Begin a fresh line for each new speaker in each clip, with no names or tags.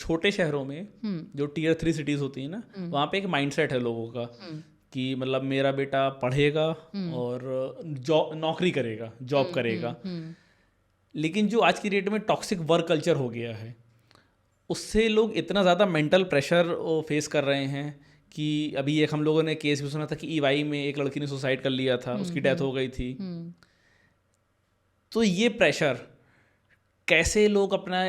छोटे शहरों में जो टियर 3 सिटीज़ होती हैं ना, वहाँ पे एक माइंडसेट है लोगों का कि मतलब मेरा बेटा पढ़ेगा और जॉब नौकरी करेगा, जॉब करेगा। लेकिन जो आज की डेट में टॉक्सिक वर्क कल्चर हो गया है, उससे लोग इतना ज़्यादा मेंटल प्रेशर फेस कर रहे हैं कि अभी एक हम लोगों ने केस भी सुना था कि ईवाई में एक लड़की ने सुसाइड कर लिया था, उसकी डेथ हो गई थी। तो ये प्रेशर कैसे लोग अपना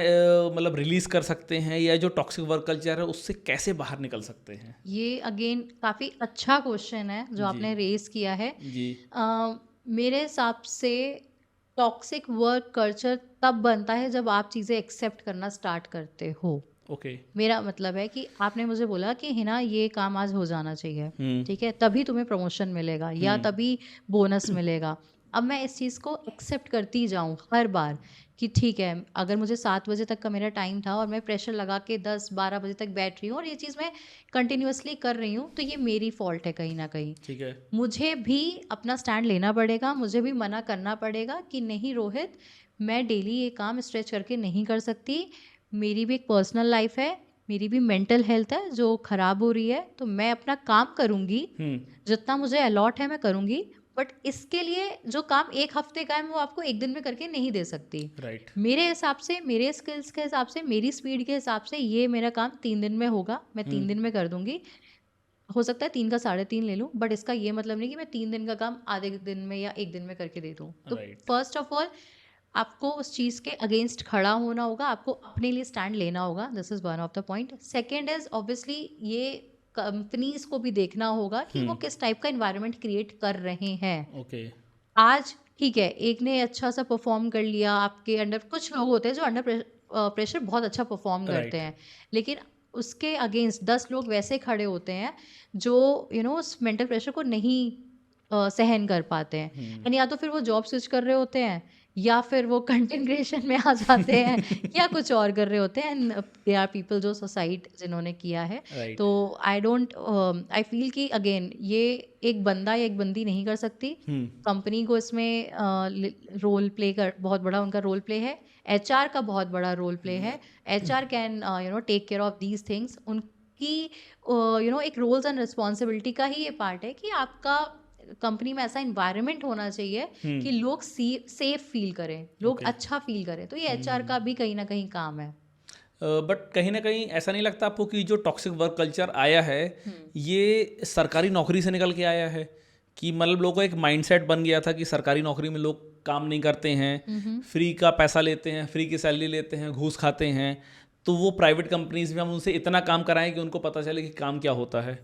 मतलब रिलीज कर सकते हैं, या जो टॉक्सिक वर्क कल्चर है उससे कैसे बाहर निकल सकते हैं?
ये अगेन काफ़ी अच्छा क्वेश्चन है जो
जी
आपने रेज किया है।
जी।
मेरे हिसाब से टॉक्सिक वर्क कल्चर तब बनता है जब आप चीज़ें एक्सेप्ट करना स्टार्ट करते हो।
ओके।
मेरा मतलब है कि आपने मुझे बोला कि हिना ये काम आज हो जाना चाहिए, ठीक है, तभी तुम्हें प्रमोशन मिलेगा या तभी बोनस मिलेगा। अब मैं इस चीज़ को एक्सेप्ट करती जाऊँ हर बार कि ठीक है, अगर मुझे 7 बजे तक का मेरा टाइम था और मैं प्रेशर लगा के 10-12 बजे तक बैठ रही हूँ और ये चीज़ मैं कंटिन्यूअसली कर रही हूँ, तो ये मेरी फॉल्ट है कहीं न कहीं।
ठीक है।
मुझे भी अपना स्टैंड लेना पड़ेगा, मुझे भी मना करना पड़ेगा कि नहीं रोहित, मैं डेली ये काम स्ट्रेच करके नहीं कर सकती। मेरी भी एक पर्सनल लाइफ है, मेरी भी मेंटल हेल्थ है जो ख़राब हो रही है, तो मैं अपना काम करूँगी, जितना मुझे अलॉट है मैं करूँगी, बट इसके लिए जो काम 1 हफ्ते का है मैं वो आपको 1 दिन में करके नहीं दे सकती।
राइट।
मेरे हिसाब से, मेरे स्किल्स के हिसाब से, मेरी स्पीड के हिसाब से ये मेरा काम 3 दिन में होगा, मैं 3 दिन में कर दूँगी। हो सकता है 3 का 3.5 ले लूँ, बट इसका ये मतलब नहीं कि मैं 3 दिन का काम आधे दिन में या 1 दिन में करके दे दूँ। तो
राइट।
फर्स्ट ऑफ ऑल आपको उस चीज़ के अगेंस्ट खड़ा होना होगा, आपको अपने लिए स्टैंड लेना होगा, this is one of the point. Second is obviously ये कंपनीज़ को भी देखना होगा कि वो किस टाइप का एनवायरनमेंट क्रिएट कर रहे हैं।
ओके।
आज ठीक है, एक ने अच्छा-सा परफ़ॉर्म कर लिया, आपके अंडर कुछ लोग होते हैं जो अंडर प्रेशर बहुत अच्छा परफ़ॉर्म करते
राइट।
हैं। लेकिन उसके अगेंस्ट 10 लोग वैसे खड़े होते हैं जो उस मेंटल प्रेशर को नहीं सहन कर पाते हैं। एंड या तो फिर वो जॉब स्विच कर रहे होते हैं या फिर वो कंटेंट क्रिएशन में आ जाते हैं या कुछ और कर रहे होते हैं एंड दे आर पीपल जो सुसाइड जिन्होंने किया है।
राइट।
तो आई फ़ील कि अगेन ये एक बंदा या एक बंदी नहीं कर सकती। कंपनी को इसमें रोल प्ले कर बहुत बड़ा उनका रोल प्ले है। एचआर का बहुत बड़ा रोल प्ले है। HR can take care of these things. उनकी एक रोल्स एंड रिस्पॉन्सिबिलिटी का ही ये पार्ट है कि आपका कंपनी में ऐसा इन्वायरमेंट होना चाहिए कि लोग सेफ फील करें, लोग
ओके।
अच्छा फील करें। तो ये एचआर का भी कहीं ना कहीं काम है।
बट कहीं ना कहीं ऐसा नहीं लगता आपको कि जो टॉक्सिक वर्क कल्चर आया है, ये सरकारी नौकरी से निकल के आया है? कि मतलब लोगों का एक माइंडसेट बन गया था कि सरकारी नौकरी में लोग काम नहीं करते हैं, फ्री का पैसा लेते हैं, फ्री की सैलरी लेते हैं, घूस खाते हैं। तो वो प्राइवेट कंपनीज में हम उनसे इतना काम कराएं कि उनको पता चले कि काम क्या होता है।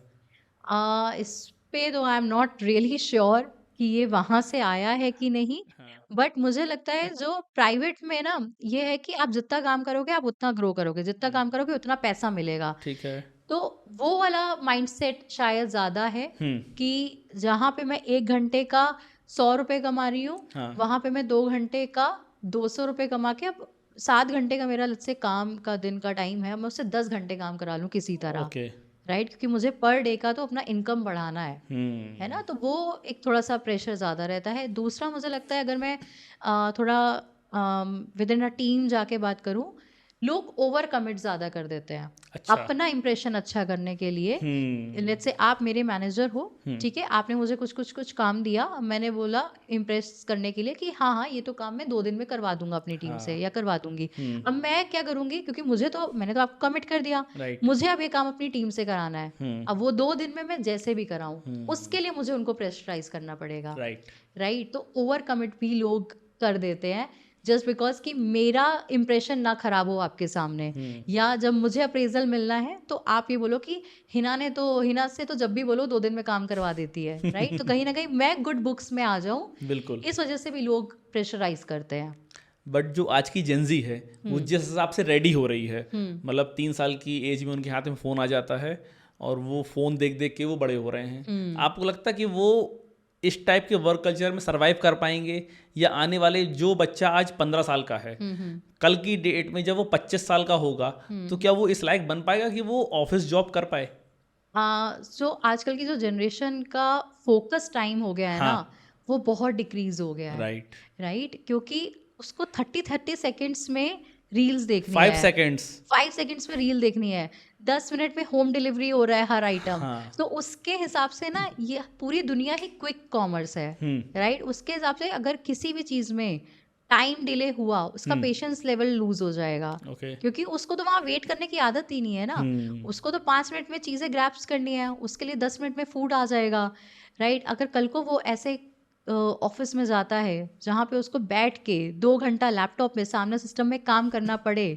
इस पे तो I am not really sure कि ये वहाँ से आया है कि नहीं।
हाँ।
बट मुझे लगता है जो प्राइवेट में ना ये है कि आप जितना काम करोगे आप उतना ग्रो करोगे, जितना काम करोगे उतना पैसा मिलेगा।
ठीक है।
तो वो वाला माइंडसेट शायद ज़्यादा है कि जहाँ पे मैं 1 घंटे का 100 रुपए कमा रही हूँ,
हाँ।
वहाँ पे मैं 2 घंटे का 200 रुपए कमा के अब 7 घंटे का मेरा लेट्स से काम का दिन का टाइम है, मैं उससे 10 घंटे काम करा लूँ किसी तरह,
ओके।
राइट? क्योंकि मुझे पर डे का तो अपना इनकम बढ़ाना है ना? तो वो एक थोड़ा-सा प्रेशर ज़्यादा रहता है। दूसरा मुझे लगता है अगर मैं थोड़ा विदिन अ टीम जाके बात करूँ, लोग ओवर कमिट ज़्यादा कर देते हैं।
अच्छा।
अपना इंप्रेशन अच्छा करने के लिए लेट्स से आप मेरे मैनेजर हो, ठीक है? आपने मुझे कुछ काम दिया, मैंने बोला इम्प्रेस करने के लिए कि हाँ, हाँ, ये तो काम मैं 2 दिन में करवा दूँगा अपनी टीम से
हाँ।
या करवा दूँगी। अब मैं क्या करूँगी क्योंकि मैंने तो आपको कमिट कर दिया,
राइट।
मुझे अब ये काम अपनी टीम से कराना है। अब वो 2 दिन में मैं जैसे भी कराऊँ, उसके लिए मुझे उनको प्रेशराइज़ करना पड़ेगा,
राइट।
राइट? तो ओवर कमिट भी लोग कर देते हैं जस्ट बिकॉज़ कि मेरा इंप्रेशन ना खराब हो आपके सामने, या जब मुझे अप्रेज़ल मिलना है तो आप ये बोलो कि हिना से तो जब भी बोलो 2 दिन में काम करवा देती है, राइट? तो कहीं न कहीं मैं गुड बुक्स में आ जाऊँ,
बिल्कुल।
इस वज़ह से भी लोग प्रेशराइज़ करते हैं।
बट जो आज की जेंजी है वो जिस हिसाब से रेडी हो रही है,
हुँ।
मतलब 3 साल की एज में उनके हाथ में फ़ोन आ जाता है और वो फ़ोन देख देख के वो बड़े हो रहे हैं। आपको लगता है कि वो इस टाइप के वर्क कल्चर में सरवाइव कर पाएंगे, या आने वाले जो बच्चा आज 15 साल का है, कल की डेट में जब वो 25 साल का होगा, तो क्या वो इस लायक बन पाएगा कि वो ऑफिस जॉब कर पाए?
जो आजकल की जो जनरेशन का फ़ोकस टाइम हो गया है ना,
हाँ।
वो बहुत डिक्रीज़ हो गया है,
राइट।
राइट? क्योंकि उसको 30-30 सेकंड्स में रील्स देखनी
5
है,
सेकेंड्स
5 सेकंड्स में रील देखनी है, 10 मिनट में होम डिलीवरी हो रहा है हर आइटम।
हाँ।
तो उसके हिसाब से ना ये पूरी दुनिया ही क्विक कॉमर्स है, राइट? उसके हिसाब से अगर किसी भी चीज़ में टाइम डिले हुआ, उसका पेशेंस लेवल लूज हो जाएगा,
ओके
क्योंकि उसको तो वहाँ वेट करने की आदत ही नहीं है ना। उसको तो 5 मिनट में चीज़ें ग्रैब्स करनी है, उसके लिए 10 मिनट में फूड आ जाएगा, राइट? अगर कल को वो ऐसे ऑफिस में जाता है जहाँ पे उसको बैठ के 2 घंटा लैपटॉप में सामने सिस्टम में काम करना पड़े,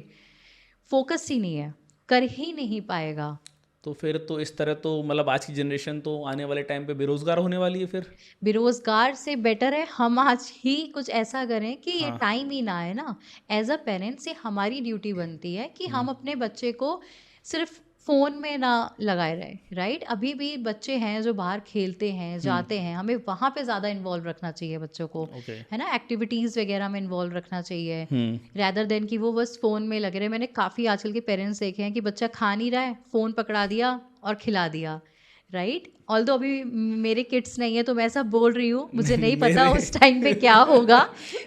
फोकस ही नहीं है, कर ही नहीं पाएगा।
तो फिर तो इस तरह तो मतलब आज की जनरेशन तो आने वाले टाइम पे बेरोजगार होने वाली है फिर।
बेरोजगार से बेटर है हम आज ही कुछ ऐसा करें कि ये
हाँ।
टाइम ही ना है ना। एज अ पेरेंट्स ये हमारी ड्यूटी बनती है कि हम अपने बच्चे को सिर्फ फोन में ना लगाए रहे, राइट? अभी भी बच्चे हैं जो बाहर खेलते हैं, जाते हैं, हमें वहाँ पे ज़्यादा इन्वॉल्व रखना चाहिए बच्चों को,
ओके
है ना? एक्टिविटीज़ वगैरह में इन्वॉल्व रखना चाहिए, रैदर देन कि वो बस फ़ोन में लगे रहे। मैंने काफ़ी आजकल के पेरेंट्स देखे हैं कि बच्चा खा नहीं रहा है, फ़ोन पकड़ा दिया और खिला दिया, राइट? ऑल्दो अभी मेरे किड्स नहीं है तो मैं सब बोल रही हूँ, मुझे नहीं पता उस टाइम पे क्या होगा,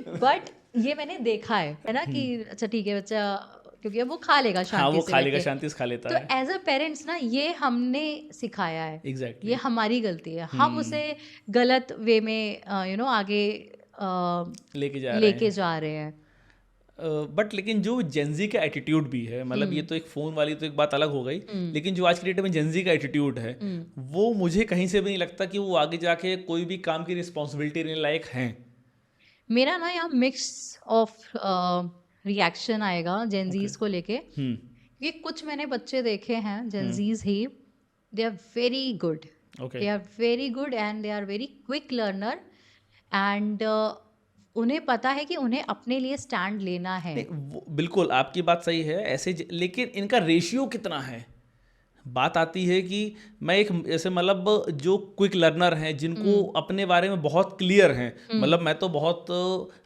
बट ये मैंने देखा है ना कि अच्छा ठीक है बच्चा, क्योंकि अब वो खा लेगा
हाँ
शांति
वो
से
खा लेगा,
बैठ के।
शांति से खा लेता
तो
है।
एज अ पेरेंट्स ना ये हमने सिखाया है,
एग्जैक्टली
ये हमारी गलती है, हम उसे गलत वे में आगे
लेके जा रहे
लेके
हैं।
जा रहे हैं।
बट लेकिन जो जेंजी का एटीट्यूड भी है, मतलब ये तो एक फ़ोन वाली तो एक बात अलग हो गई, लेकिन जो आज की डेट में जेंजी का एटीट्यूड है वो मुझे कहीं से भी नहीं लगता कि वो आगे जाके कोई भी काम की रिस्पॉन्सिबिलिटी लेने लायक हैं।
मेरा ना यहाँ मिक्स ऑफ रिएक्शन आएगा जेंजीज को लेके, क्योंकि कुछ मैंने बच्चे देखे हैं जेंजीज ही, they are very good,
okay
they are very good and they are very quick learner, and उन्हें पता है कि उन्हें अपने लिए स्टैंड लेना है।
बिल्कुल आपकी बात सही है ऐसे लेकिन इनका रेशियो कितना है, बात आती है कि मैं एक ऐसे मतलब जो क्विक लर्नर हैं जिनको अपने बारे में बहुत क्लियर हैं, मतलब मैं तो बहुत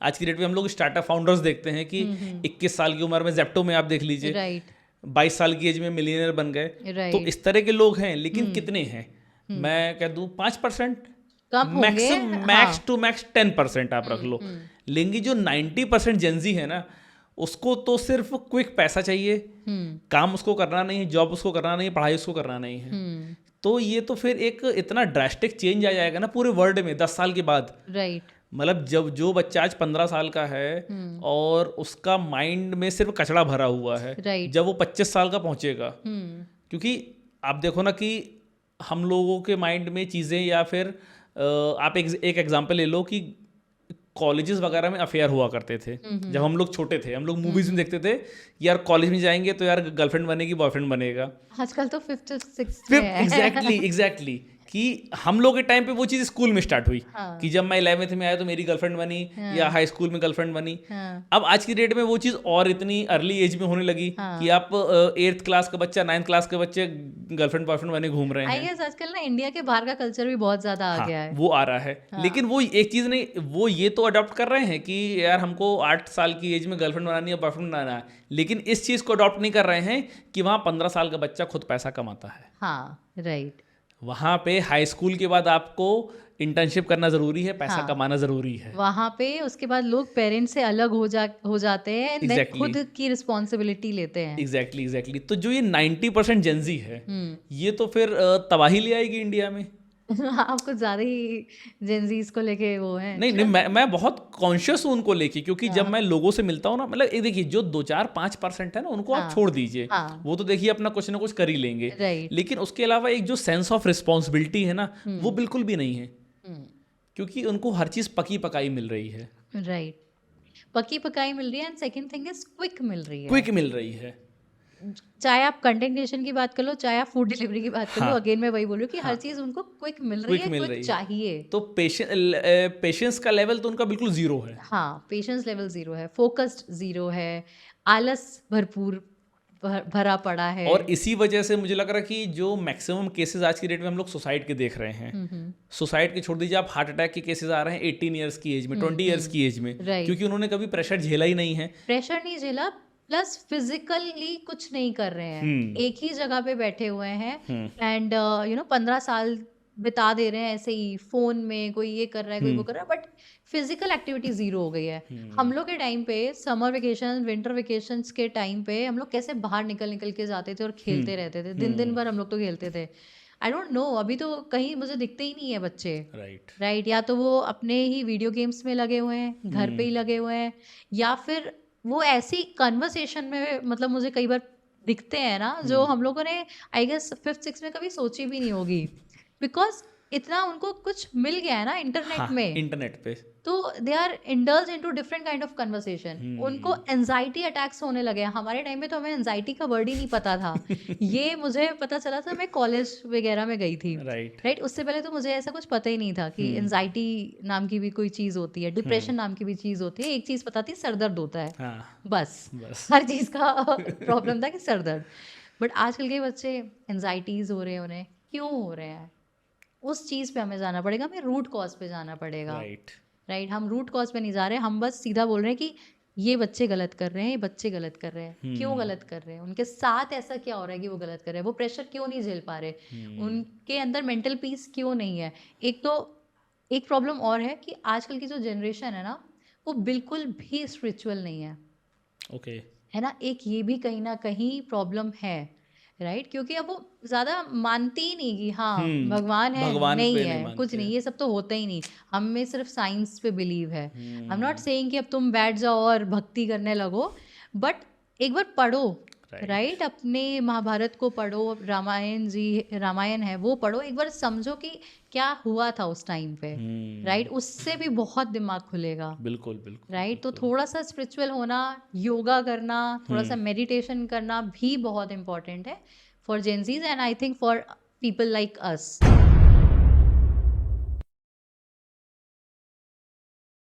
आज की डेट में हम लोग स्टार्टअप फाउंडर्स देखते हैं कि 21 साल की उम्र में जेप्टो में आप देख लीजिए,
राइट
22 साल की एज में मिलियनर बन गए, तो
राइट,
इस तरह के लोग हैं, लेकिन कितने हैं? मैं कह दूं 5%,
कम होंगे,
मैक्स टू मैक्स 10% आप रख लो। लेकिन जो 90% जेंजी है ना, उसको तो सिर्फ क्विक पैसा चाहिए, काम उसको करना नहीं है, जॉब उसको करना नहीं है, पढ़ाई उसको करना नहीं है। तो ये तो फिर एक इतना ड्रास्टिक चेंज आ जाएगा ना पूरे वर्ल्ड में 10 साल के बाद।
राइट
मतलब जब जो बच्चा आज 15 साल का है और उसका माइंड में सिर्फ कचरा भरा हुआ है,
राइट,
जब वो 25 साल का पहुंचेगा, क्योंकि आप देखो ना कि हम लोगों के माइंड में चीज़ें, या फिर आप एक एग्जांपल ले लो कि कॉलेजेस वगैरह में अफेयर हुआ करते थे जब हम लोग छोटे थे, हम लोग मूवीज में देखते थे यार कॉलेज में जाएंगे तो यार गर्लफ्रेंड बनेगी बॉयफ्रेंड बनेगा।
आजकल तो 5th 6th में है।
एग्जैक्टली कि हम लोग के टाइम पे वो चीज़ स्कूल में स्टार्ट हुई, कि जब मैं 11th में आया तो मेरी गर्लफ्रेंड बनी, या हाई स्कूल में गर्लफ्रेंड बनी। अब आज की डेट में वो चीज़ और इतनी अर्ली एज में होने लगी कि आप 8th क्लास का बच्चा, 9th क्लास के बच्चे गर्लफ्रेंड बॉयफ्रेंड बने घूम रहे
आई
हैं।
गेस आजकल ना इंडिया के बाहर का कल्चर भी बहुत ज्यादा आ गया है।
वो आ रहा है, लेकिन वो एक चीज़ नहीं, वो ये तो अडॉप्ट कर रहे हैं कि यार हमको 8 साल की एज में गर्लफ्रेंड बनानी है, बॉयफ्रेंड बनाना है, लेकिन इस चीज़ को अडॉप्ट नहीं कर रहे हैं कि वहाँ 15 साल का बच्चा खुद पैसा कमाता है।
हाँ राइट,
वहाँ पे हाई स्कूल के बाद आपको इंटर्नशिप करना ज़रूरी है, पैसा कमाना ज़रूरी है।
वहाँ पे उसके बाद लोग पेरेंट्स से अलग हो जाते हैं,
Exactly.
खुद की रिस्पॉन्सिबिलिटी लेते हैं।
एग्जैक्टली तो जो ये 90% जेंजी है, ये तो फिर तबाही ले आएगी इंडिया में।
आप कुछ ज़्यादा ही जेंजीज को लेके वो हैं।
नहीं मैं बहुत कॉन्शियस हूँ उनको लेके, क्योंकि जब मैं लोगों से मिलता हूँ ना, मतलब ये देखिए जो 2-4-5% है ना उनको आप छोड़ दीजिए, वो तो देखिए अपना कुछ ना कुछ कर ही लेंगे, लेकिन उसके अलावा एक जो सेंस ऑफ रिस्पॉन्सिबिलिटी है ना, वो बिल्कुल भी नहीं है, क्योंकि उनको हर चीज़ पकी पकाई मिल रही है।
राइट, पकी पकाई मिल रही है, and second thing is quick मिल रही है।
क्विक मिल रही है,
चाहे आप कंटेंट क्रिएशन की बात कर लो, चाहे आप फूड डिलीवरी की बात कर लो, अगेन मैं वही बोल रही हूँ कि हर चीज़ उनको क्विक मिल रही है, क्विक चाहिए।
तो पेशेंस का लेवल तो उनका बिल्कुल जीरो है।
हाँ, पेशेंस लेवल जीरो है, फोकस्ड जीरो है, आलस भरपूर भरा पड़ा है।
और इसी वजह से मुझे लग रहा है कि जो मैक्सिमम केसेस आज की डेट में हम लोग सुसाइड के देख रहे हैं, सुसाइड के छोड़ दीजिए आप, हार्ट अटैक के केसेस आ रहे हैं 18 ईयर्स की एज में, 20 ईयर्स की एज में, क्योंकि उन्होंने कभी प्रेशर झेला ही नहीं है।
प्रेशर नहीं झेला, प्लस फिजिकली कुछ नहीं कर रहे हैं, एक ही जगह पे बैठे हुए हैं, एंड 15 साल बिता दे रहे हैं ऐसे ही फोन में, कोई ये कर रहा है कोई वो कर रहा है, बट फिजिकल एक्टिविटी जीरो हो गई है। हम लोग के टाइम पे समर वेकेशन विंटर वेकेशंस के टाइम पे हम लोग कैसे बाहर निकल के जाते थे और खेलते रहते थे, दिन भर हम लोग तो खेलते थे। आई डोंट नो, अभी तो कहीं मुझे दिखते ही नहीं है बच्चे, राइट? या तो वो अपने ही वीडियो गेम्स में लगे हुए हैं, घर पे ही लगे हुए हैं, या फिर वो ऐसी कन्वर्सेशन में, मतलब मुझे कई बार दिखते हैं ना जो हम लोगों ने आई गेस 5th 6th में कभी सोची भी नहीं होगी, बिकॉज इतना उनको कुछ मिल गया है ना इंटरनेट में,
इंटरनेट पे,
तो they are indulge into different kind of conversation. उनको एंजाइटी अटैक्स होने लगे हैं। हमारे टाइम में तो हमें एंजाइटी का वर्ड ही नहीं पता था। ये मुझे पता चला था मैं कॉलेज वगैरह में गई थी, राइट? उससे पहले तो मुझे ऐसा कुछ पता ही नहीं था कि एंजाइटी नाम की भी कोई चीज़ होती है, डिप्रेशन नाम की भी चीज़ होती है। एक चीज़ पता थी, सर दर्द होता है, बस हर चीज़ का प्रॉब्लम था कि सर दर्द। बट आजकल के बच्चे एंजाइटीज हो रहे हैं, उन्हें क्यों हो रहे हैं? उस चीज़ पे हमें जाना पड़ेगा, हमें रूट कॉज पे जाना पड़ेगा, राइट? हम रूट कॉज पे नहीं जा रहे, हम बस सीधा बोल रहे हैं कि ये बच्चे गलत कर रहे हैं, ये बच्चे गलत कर रहे हैं। क्यों गलत कर रहे हैं? उनके साथ ऐसा क्या हो रहा है कि वो गलत कर रहे हैं? वो प्रेशर क्यों नहीं झेल पा रहे? उनके अंदर मेंटल पीस क्यों नहीं है? एक तो एक प्रॉब्लम और है कि आजकल की जो जनरेशन है ना, वो बिल्कुल भी स्पिरिचुअल नहीं है,
ओके,
है ना? एक ये भी कहीं ना कहीं प्रॉब्लम है, राइट? क्योंकि अब वो ज़्यादा मानती ही नहीं कि हाँ भगवान है, नहीं है, कुछ नहीं, ये सब तो होता ही नहीं। हम में सिर्फ साइंस पे बिलीव है। आई एम नॉट सेइंग कि अब तुम बैठ जाओ और भक्ति करने लगो, बट एक बार पढ़ो, राइट? अपने महाभारत को पढ़ो, रामायण है वो पढ़ो, एक बार समझो कि क्या हुआ था उस टाइम पे, राइट? उससे भी बहुत दिमाग खुलेगा,
बिल्कुल बिल्कुल,
राइट? तो थोड़ा सा स्पिरिचुअल होना, योगा करना, थोड़ा सा मेडिटेशन करना भी बहुत इंपॉर्टेंट है for Gen Zs and I think for people like us.